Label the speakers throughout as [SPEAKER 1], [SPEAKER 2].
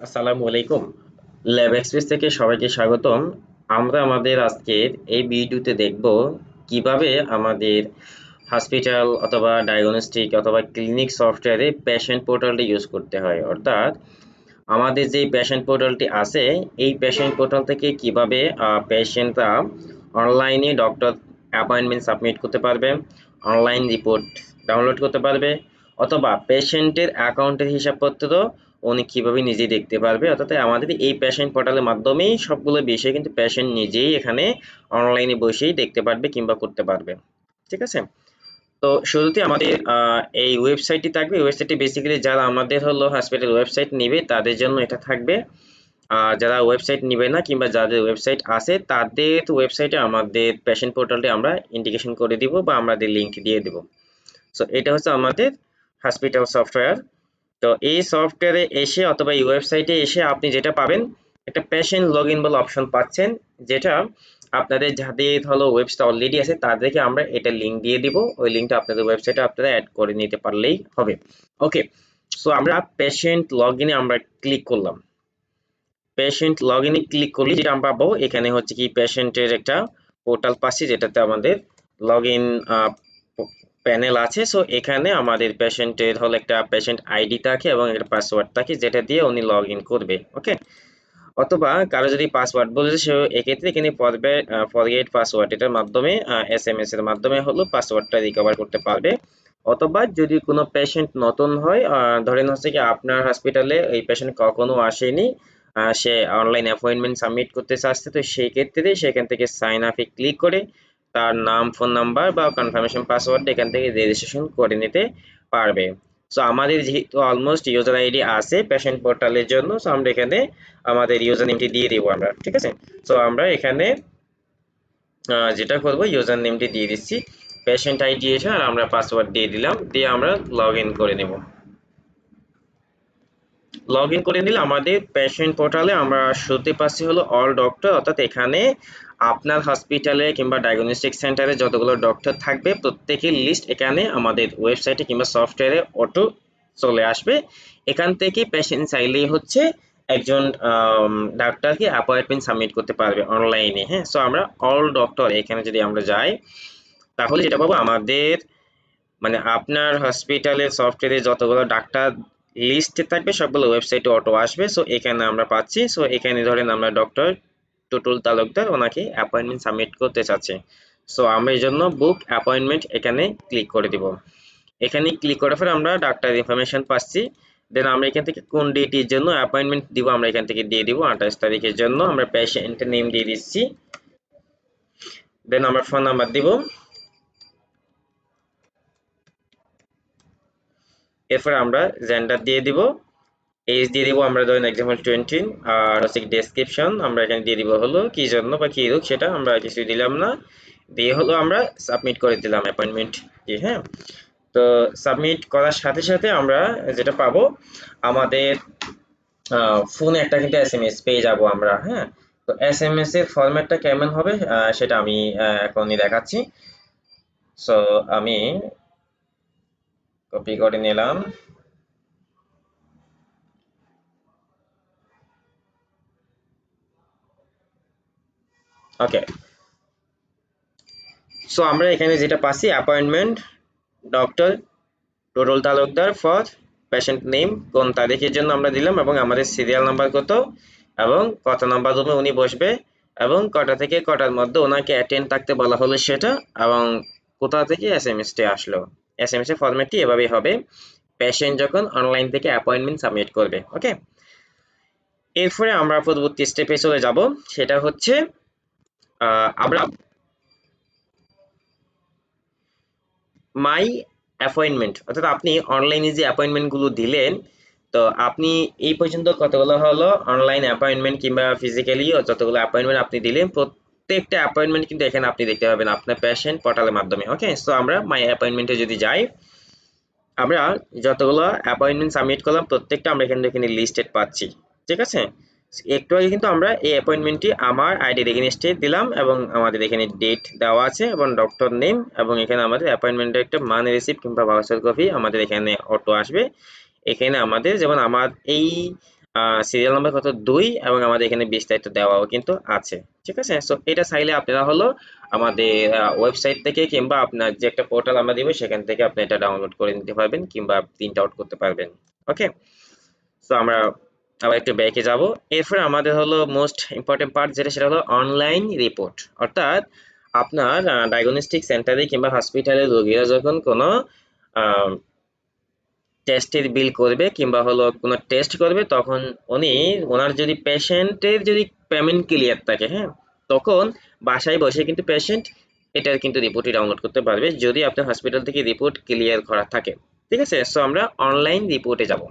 [SPEAKER 1] আসসালামু আলাইকুম। Lab express থেকে সবাইকে স্বাগতম। আমরা আমাদের আজকের এই ভিডিওতে দেখব কিভাবে আমাদের হসপিটাল অথবা ডায়াগনস্টিক অথবা ক্লিনিক সফটওয়্যারে পেশেন্ট পোর্টালটি ইউজ করতে হয়। অর্থাৎ আমাদের যে পেশেন্ট পোর্টালটি আছে এই পেশেন্ট পোর্টাল থেকে কিভাবে পেশেন্টরা অনলাইনে ডক্টর অ্যাপয়েন্টমেন্ট সাবমিট করতে পারবে, অনলাইন রিপোর্ট ডাউনলোড করতে পারবে, অথবা পেশেন্টের অ্যাকাউন্টের হিসাবপত্র উনি কিভাবে নিজে দেখতে পারবে। অর্থাৎ আমাদের এই পেশেন্ট পোর্টালের মাধ্যমেই সবগুলো বিষয় কিন্তু পেশেন্ট নিজেই এখানে অনলাইনে বসেই দেখতে পারবে কিংবা করতে পারবে। ঠিক আছে? তো শুরুতে আমাদের এই ওয়েবসাইটটি থাকবে। ওয়েবসাইটটি বেসিক্যালি যারা আমাদের হলো হসপিটাল ওয়েবসাইট নিবে তাদের জন্য এটা থাকবে। আর যারা ওয়েবসাইট নিবে না কিংবা যাদের ওয়েবসাইট আছে তাদের ওয়েবসাইটে আমাদের পেশেন্ট পোর্টালটি আমরা ইন্ডিকেশন করে দিব বা আমাদের লিংক দিয়ে দিব। সো এটা হচ্ছে আমাদের হসপিটাল সফটওয়্যার। তো এই সফটওয়্যারে এসে অথবা এই ওয়েবসাইটে এসে আপনি যেটা পাবেন, একটা পেশেন্ট লগ ইন বলে অপশন পাচ্ছেন, যেটা আপনাদের যাদের হলো ওয়েবসাইট অলরেডি আছে তাদেরকে আমরা এটা লিঙ্ক দিয়ে দিব। ওই লিঙ্কটা আপনাদের ওয়েবসাইটে আপনারা অ্যাড করে নিতে পারলেই হবে। ওকে, সো আমরা পেশেন্ট লগ ইনে আমরা ক্লিক করলাম। পেশেন্ট লগ ইনে ক্লিক করলে যেটা আমরা পাবো, এখানে হচ্ছে কি পেশেন্টের একটা পোর্টাল পাচ্ছি যেটাতে আমাদের লগ ইন প্যানেল আছে। সো এখানে আমাদের পেশেন্টের হলো একটা পেশেন্ট আইডি থাকে এবং একটা পাসওয়ার্ড থাকে যেটা দিয়ে উনি লগ ইন করবে। ওকে, অথবা কারো যদি পাসওয়ার্ড বলে সে এক্ষেত্রে এখানে ফরগেট পাসওয়ার্ড এটার মাধ্যমে এসএমএস এর মাধ্যমে হলো পাসওয়ার্ডটা রিকভার করতে পারবে। অথবা যদি কোনো পেশেন্ট নতুন হয়, ধরেন হচ্ছে কি আপনার হসপিটালে এই পেশেন্ট কখনো আসেনি, সে অনলাইন অ্যাপয়েন্টমেন্ট সাবমিট করতে চাচ্ছে, তো সেই ক্ষেত্রে সেখান থেকে সাইন আপে ক্লিক করে তার নাম, ফোন নাম্বার বা কনফার্মেশন পাসওয়ার্ড এখান থেকে রেজিস্ট্রেশন করে নিতে পারবে। সো আমাদের যেহেতু অলমোস্ট ইউজার আইডি আছে পেশেন্ট পোর্টালের জন্য, সো আমরা এখানে আমাদের ইউজার নেমটি দিয়ে দিব আমরা। ঠিক আছে? সো আমরা এখানে যেটা করব, ইউজার নেমটি দিয়ে দিচ্ছি, পেশেন্ট আইডি এসে আর আমরা পাসওয়ার্ড দিয়ে দিলাম, দিয়ে আমরা লগ ইন করে নেব। লগ ইন করে নিলে আমাদের পেশেন্ট পোর্টালে আমরা শুনতে পাচ্ছি হলো অল ডক্টর। অর্থাৎ এখানে আপনার হসপিটালে কিংবা ডায়াগনস্টিক সেন্টারে যতগুলো ডক্টর থাকবে প্রত্যেকের লিস্ট এখানে আমাদের ওয়েবসাইটে কিংবা সফটওয়্যারে অটো চলে আসবে। এখান থেকে পেশেন্ট চাইলেই হচ্ছে একজন ডাক্তারকে অ্যাপয়েন্টমেন্ট সাবমিট করতে পারবে অনলাইনে। হ্যাঁ, সো আমরা অল ডক্টর এখানে যদি আমরা যাই তাহলে যেটা পাবো, আমাদের মানে আপনার হসপিটালের সফটওয়্যারে যতগুলো ডাক্তার লিস্টে থাকবে সবগুলো ওয়েবসাইটে অটো আসবে। সো এখানে আমরা পাচ্ছি। সো এখানে ধরেন আমরা ডক্টর টুটুল তালুকদার ওনাকে অ্যাপয়েন্টমেন্ট সাবমিট করতে চাচ্ছি। সো আমরা এই জন্য বুক অ্যাপয়েন্টমেন্ট এখানে ক্লিক করে দিব। এখানে ক্লিক করার পর আমরা ডাক্তার ইনফরমেশন পাচ্ছি। দেন আমরা এখান থেকে কোন ডেটের জন্য অ্যাপয়েন্টমেন্ট দিব আমরা এখান থেকে দিয়ে দিব, 28 তারিখের জন্য আমরা পেশেন্টের নেম দিয়ে দিচ্ছি। দেন আমরা ফোন নাম্বার দিব। এরপর আমরা জেন্ডার দিয়ে দিব, এজ দিয়ে দিব আমরা ধরেন এক্সাম্পল 20, আর হচ্ছে ডেসক্রিপশন আমরা এখানে দিয়ে দিব হলো কি জন্য বা কি রোগ সেটা আমরা কিছু দিলাম না, দিয়ে হলো আমরা সাবমিট করে দিলাম অ্যাপয়েন্টমেন্ট। জি হ্যাঁ, তো সাবমিট করার সাথে সাথে আমরা যেটা পাবো, আমাদের ফোনে একটা কিন্তু এসএমএস পেয়ে যাব আমরা। হ্যাঁ, তো এসএমএস এর ফরম্যাটটা কেমন হবে সেটা আমি এখনই দেখাচ্ছি। সো আমি কপি করে নিলাম। ওকে, সো আমরা এখানে যেটা পাচ্ছি, appointment doctor Tutul Talukdar for patient name কোন তারিখের জন্য আমরা দিলাম এবং আমাদের সিরিয়াল নাম্বার কত এবং কত নাম্বার রুমে উনি বসবে এবং কটা থেকে কটার মধ্যে ওনাকে অ্যাটেন্ড থাকতে বলা হলো সেটা, এবং কোথা থেকে এসএমএসটি আসলো। এসএমএস এর ফরম্যাটটি এভাবেই হবে পেশেন্ট যখন অনলাইন থেকে অ্যাপয়েন্টমেন্ট সাবমিট করবে। ওকে, এরপরে আমরা পরবর্তী স্টেপে চলে যাব, সেটা হচ্ছে আমরা মাই অ্যাপয়েন্টমেন্ট, অর্থাৎ আপনি অনলাইনে যে অ্যাপয়েন্টমেন্ট গুলো দিলেন, তো আপনি এই পর্যন্ত কতগুলো হলো অনলাইন অ্যাপয়েন্টমেন্ট কিংবা ফিজিক্যালি যতগুলো অ্যাপয়েন্টমেন্ট আপনি দিলেন প্রত্যেকটা অ্যাপয়েন্টমেন্ট কিন্তু এখানে আপনি দেখতে পাবেন আপনার পেশেন্ট পোর্টালের মাধ্যমে। ওকে, সো আমরা মাই অ্যাপয়েন্টমেন্টে যদি যাই, আমরা যতগুলো অ্যাপয়েন্টমেন্ট সাবমিট করলাম প্রত্যেকটা আমরা এখানে লিস্টেড পাচ্ছি। ঠিক আছে, একটু আগে কিন্তু আমরা এই অ্যাপয়েন্টমেন্টটি আমার আইডির এগেইনস্টে দিলাম এবং আমাদের এখানে ডেট দেওয়া আছে এবং ডক্টর নেম, এবং এখানে আমাদের অ্যাপয়েন্টমেন্টের একটা মানে রিসিপ্ট কিংবা ভাউচার কপি আমাদের এখানে অটো আসবে। এখানে আমাদের যেমন আমার এই সিরিয়াল নাম্বার কত 2 এবং আমাদের এখানে বিস্তারিত দেওয়াও কিন্তু আছে। ঠিক আছে, সো এটা চাইলে আপনারা হলো আমাদের ওয়েবসাইট থেকে কিংবা আপনার যে একটা পোর্টাল আমরা দিব সেখান থেকে আপনি এটা ডাউনলোড করে নিতে পারবেন কিংবা প্রিন্ট আউট করতে পারবেন। ওকে, সো আমরা আবার একটু ব্যাকে যাব। এরপর আমাদের হলো মোস্ট ইম্পর্টেন্ট পার্ট যেটা, সেটা হলো অনলাইন রিপোর্ট। অর্থাৎ আপনার ডায়াগনস্টিক সেন্টারে কিংবা হসপিটালে রোগীরা যখন কোনো টেস্টের বিল করবে কিংবা হলো কোনো টেস্ট করবে, তখন ওনার যদি পেশেন্টের যদি পেমেন্ট ক্লিয়ার থাকে, হ্যাঁ, তখন বাসায় বসে কিন্তু পেশেন্ট এটার কিন্তু রিপোর্টই ডাউনলোড করতে পারবে যদি আপনার হসপিটাল থেকে রিপোর্ট ক্লিয়ার করা থাকে। ঠিক আছে, সো আমরা অনলাইন রিপোর্টে যাব।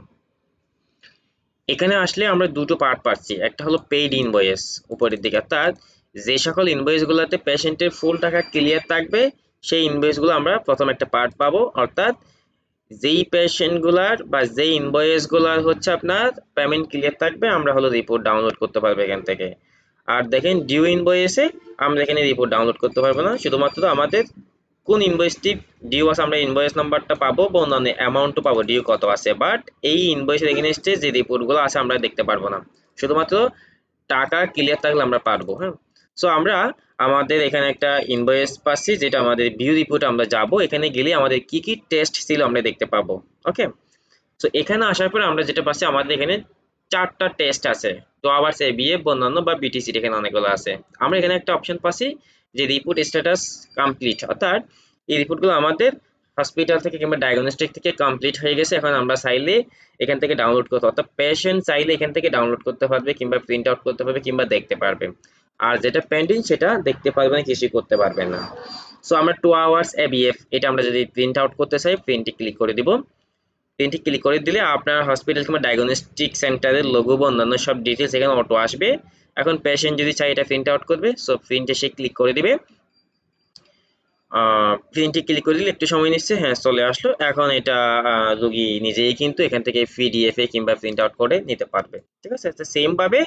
[SPEAKER 1] এখানে আসলে আমরা দুটো পার্ট পাচ্ছি, একটা হলো পেইড ইনভয়েস উপরের দিকে, অর্থাৎ যে সকল ইনভয়েসগুলোতে পেশেন্টের ফুল টাকা ক্লিয়ার থাকবে সেই ইনভয়েসগুলো আমরা প্রথম একটা পার্ট পাবো। অর্থাৎ যেই পেশেন্টগুলার বা যেই ইনভয়েসগুলার হচ্ছে আপনার পেমেন্ট ক্লিয়ার থাকবে আমরা হলো রিপোর্ট ডাউনলোড করতে পারবো এখান থেকে। আর দেখেন ডিউ ইনভয়েসে আমরা এখানে রিপোর্ট ডাউনলোড করতে পারবো না, শুধুমাত্র আমাদের কোন ইনভয়েসটি ডিউ আছে আমরা ইনভয়েস নাম্বারটা পাবো বা অন্যান্য অ্যামাউন্টও পাবো ডিউ কত আছে, বাট এই ইনভয়েসের এগেইনস্টে যে রিপোর্টগুলো আছে আমরা দেখতে পারবো না, শুধুমাত্র টাকা ক্লিয়ার থাকলে আমরা পারবো। হ্যাঁ, সো আমরা আমাদের এখানে একটা ইনভয়েস পাচ্ছি যেটা আমাদের ভিউ রিপোর্ট, আমরা যাব এখানে গেলে আমাদের কি কি টেস্ট ছিল আমরা দেখতে পাবো। ওকে, সো এখানে আসার পরে আমরা যেটা পাচ্ছি আমাদের এখানে 4টা টেস্ট আছে, তো আবার সে বিএফ অন্যান্য বা বিটিসি এখানে অনেকগুলো আছে। আমরা এখানে একটা অপশন পাচ্ছি যে রিপোর্ট স্ট্যাটাস কমপ্লিট, অর্থাৎ এই রিপোর্টগুলো আমাদের হসপিটাল থেকে কিংবা ডায়াগনস্টিক থেকে কমপ্লিট হয়ে গেছে, এখন আমরা চাইলে এখান থেকে ডাউনলোড করতে, অর্থাৎ পেশেন্ট চাইলে এখান থেকে ডাউনলোড করতে পারবে কিংবা প্রিন্ট আউট করতে পারবে কিংবা দেখতে পারবে। আর যেটা পেন্ডিং সেটা দেখতে পারবে না, কিছুই করতে পারবে না। সো আমরা 2 আওয়ার্স এবিএফ এটা আমরা যদি প্রিন্ট আউট করতে চাই প্রিন্টে ক্লিক করে দিব। প্রিন্টে ক্লিক করে দিলে আপনার হসপিটাল কিংবা ডায়াগনস্টিক সেন্টারের লোগো বা অন্যান্য সব ডিটেলস এখানে অটো আসবে। এখন পেশেন্ট যদি চাই এটা প্রিন্ট আউট করবে, সো প্রিন্টে সে ক্লিক করে দিবে। প্রিন্টে ক্লিক করে দিলে একটু সময় নিচ্ছে, হ্যাঁ চলে আসলো। এখন এটা রোগী নিজেই কিন্তু এখান থেকে পিডিএফ এ কিংবা প্রিন্ট আউট করে নিতে পারবে। ঠিক আছে, তো সেম ভাবে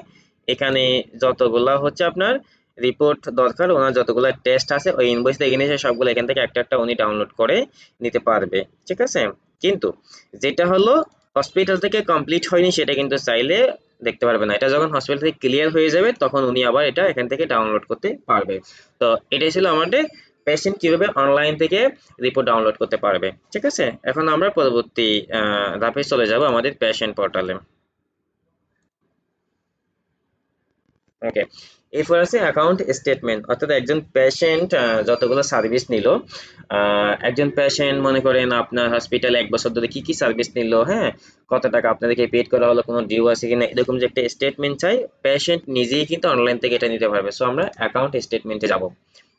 [SPEAKER 1] এখানে যতগুলা হচ্ছে আপনার রিপোর্ট দরকার, ওনার যতগুলো টেস্ট আছে ওই ইনভয়েস এখানে এসে সবগুলো এখান থেকে একটা একটা উনি ডাউনলোড করে নিতে পারবে। ঠিক আছে, কিন্তু যেটা হলো হসপিটাল থেকে কমপ্লিট হয়নি সেটা কিন্তু চাইলে দেখতে পারবে না, এটা যখন হসপিটাল থেকে ক্লিয়ার হয়ে যাবে তখন উনি আবার এটা এখান থেকে ডাউনলোড করতে পারবে। তো এটাই ছিল আমাদের পেশেন্ট কিভাবে অনলাইন থেকে রিপোর্ট ডাউনলোড করতে পারবে। ঠিক আছে, এখন আমরা পরবর্তী ধাপে চলে যাব আমাদের পেশেন্ট পোর্টালে। ওকে, এরপর আছে অ্যাকাউন্ট স্টেটমেন্ট, অর্থাৎ একজন পেশেন্ট যতগুলো সার্ভিস নিল, একজন পেশেন্ট মনে করেন আপনার হসপিটালে 1 বছর ধরে কি কি সার্ভিস নিল, হ্যাঁ, কত টাকা আপনাদেরকে পেড করা হলো, কোনো ডিউ আছে কিনা, এরকম যে একটা স্টেটমেন্ট চাই, পেশেন্ট নিজেই কিন্তু অনলাইন থেকে এটা নিতে পারবে। সো আমরা অ্যাকাউন্ট স্টেটমেন্টে যাব,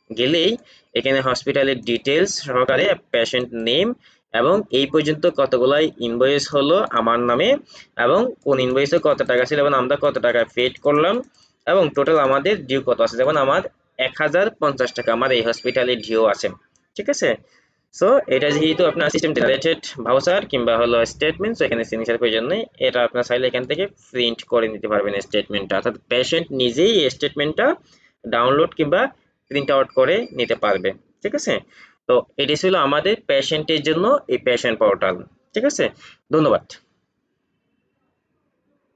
[SPEAKER 1] গেলেই এখানে হসপিটালের ডিটেলস সহকারে পেশেন্ট নেম এবং এই পর্যন্ত কতগুলাই ইনভয়েস হলো আমার নামে এবং কোন ইনভয়েসে কত টাকা ছিল এবং আমরা কত টাকা পেড করলাম এবং টোটাল আমাদের ডিউ কত আছে, যেমন আমার 1050 টাকা আমার এই হসপিটালে ডিউ আছে। ঠিক আছে, সো এটা যেহেতু আপনার সিস্টেম জেনারেটেড ভাউচার কিংবা হলো স্টেটমেন্ট, সো এখানে সিগনেচার প্রয়োজন নেই, এটা আপনার চাইলে এখান থেকে প্রিন্ট করে নিতে পারবেন স্টেটমেন্টটা, অর্থাৎ পেশেন্ট নিজেই স্টেটমেন্টটা ডাউনলোড কিংবা প্রিন্ট আউট করে নিতে পারবে। ঠিক আছে, তো এটি ছিল আমাদের পেশেন্টের জন্য এই পেশেন্ট পোর্টাল। ঠিক আছে, ধন্যবাদ।